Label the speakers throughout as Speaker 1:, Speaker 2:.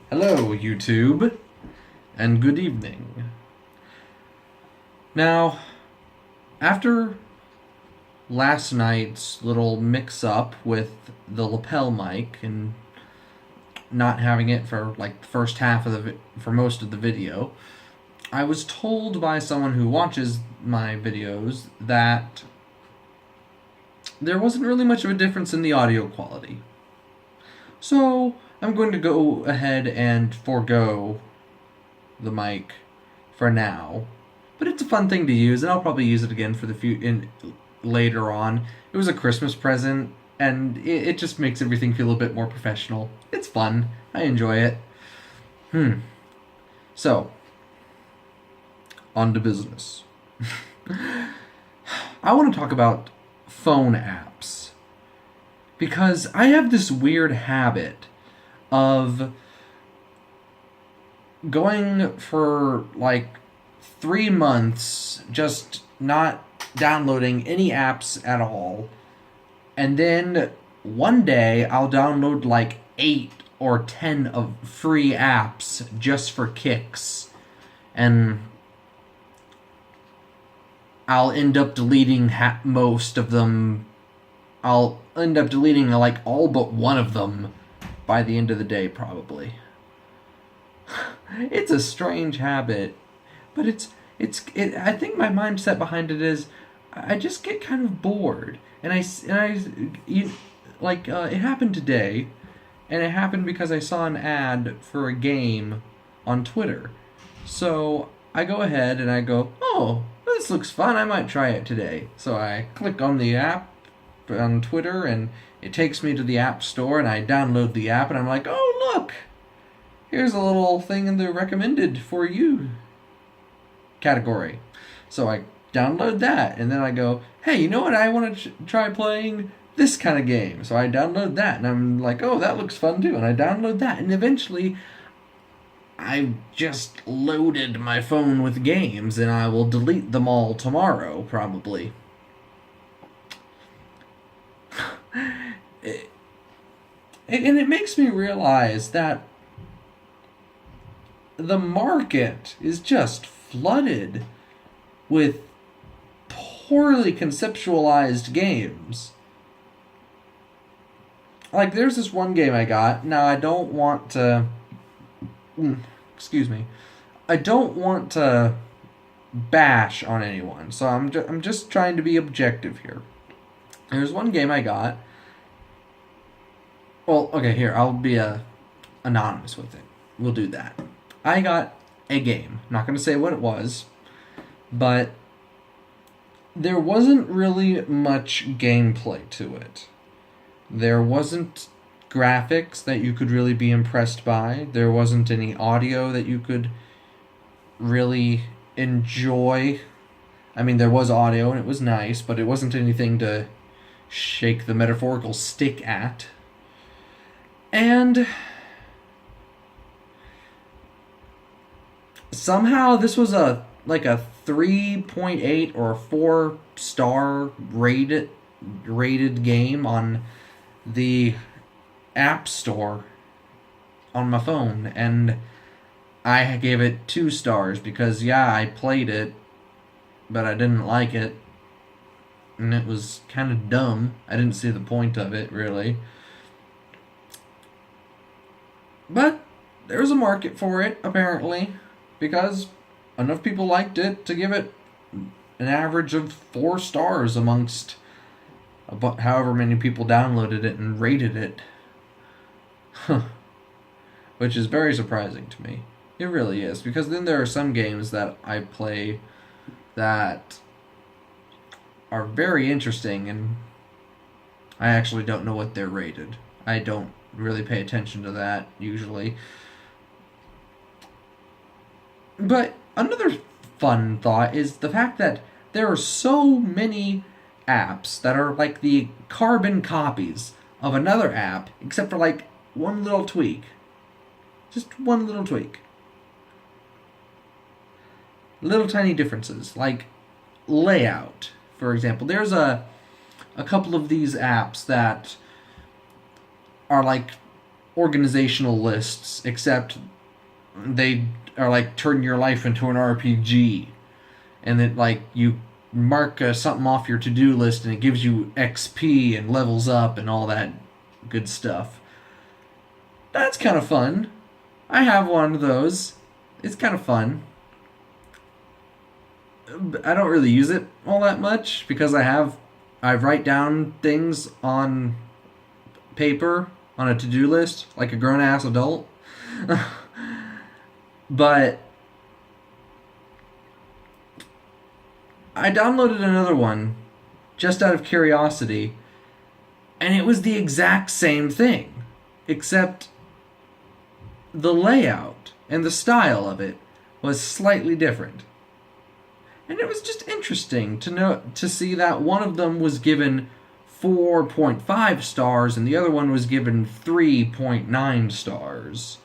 Speaker 1: Hello, YouTube, and good evening. Now, after last night's little mix-up with the lapel mic and not having it for like the first half of for most of the video, I was told by someone who watches my videos that there wasn't really much of a difference in the audio quality. So, I'm going to go ahead and forego the mic for now. But it's a fun thing to use, and I'll probably use it again for later on. It was a Christmas present, and it just makes everything feel a bit more professional. It's fun. I enjoy it. So, on to business. I want to talk about phone apps. Because I have this weird habit of going for like 3 months just not downloading any apps at all, and then one day I'll download like 8 or 10 of free apps just for kicks, and I'll end up deleting most of them. I'll end up deleting like all but one of them by the end of the day, probably. It's a strange habit, but I think my mindset behind it is I just get kind of bored, and it happened today, and it happened because I saw an ad for a game on Twitter. So I go ahead and I go, oh, this looks fun, I might try it today. So I click on the app on Twitter, and it takes me to the App Store, and I download the app, and I'm like, oh, look, here's a little thing in the recommended for you category. So I download that, and then I go, hey, you know what, I want to try playing this kind of game. So I download that, and I'm like, oh, that looks fun too, and I download that, and eventually I've just loaded my phone with games, and I will delete them all tomorrow, probably. And it makes me realize that the market is just flooded with poorly conceptualized games. Like, there's this one game I got. Now, I don't want to... excuse me. I don't want to bash on anyone, so I'm just trying to be objective here. There's one game I got. Well, okay, here, I'll be anonymous with it. We'll do that. I got a game. I'm not going to say what it was, but there wasn't really much gameplay to it. There wasn't graphics that you could really be impressed by. There wasn't any audio that you could really enjoy. I mean, there was audio, and it was nice, but it wasn't anything to shake the metaphorical stick at. And somehow this was a 3.8 or a 4-star rated game on the App Store on my phone, and I gave it 2 stars because, yeah, I played it, but I didn't like it, and it was kind of dumb. I didn't see the point of it, really. But there was a market for it, apparently, because enough people liked it to give it an average of 4 stars amongst however many people downloaded it and rated it. Which is very surprising to me. It really is, because then there are some games that I play that are very interesting, and I actually don't know what they're rated. I don't really pay attention to that, usually. But another fun thought is the fact that there are so many apps that are like the carbon copies of another app, except for like one little tweak. Just one little tweak. Little tiny differences, like layout, for example. There's a couple of these apps that are like organizational lists, except they are like turn your life into an RPG, and that like you mark something off your to-do list and it gives you XP and levels up and all that good stuff. That's kind of fun. I have one of those. It's kind of fun. I don't really use it all that much because I write down things on paper on a to-do list like a grown-ass adult. But I downloaded another one just out of curiosity, and it was the exact same thing, except the layout and the style of it was slightly different. And it was just interesting to see that one of them was given 4.5 stars and the other one was given 3.9 stars.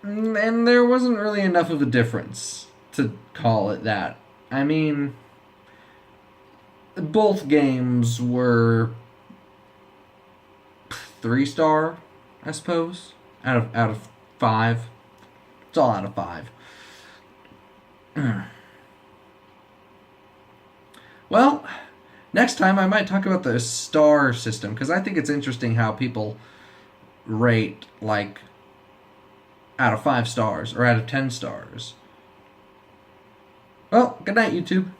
Speaker 1: And there wasn't really enough of a difference to call it that. I mean, both games were 3-star, I suppose, out of 5. It's all out of 5. Well, next time I might talk about the star system, because I think it's interesting how people rate, like, out of 5 stars or out of 10 stars. Well, good night, YouTube.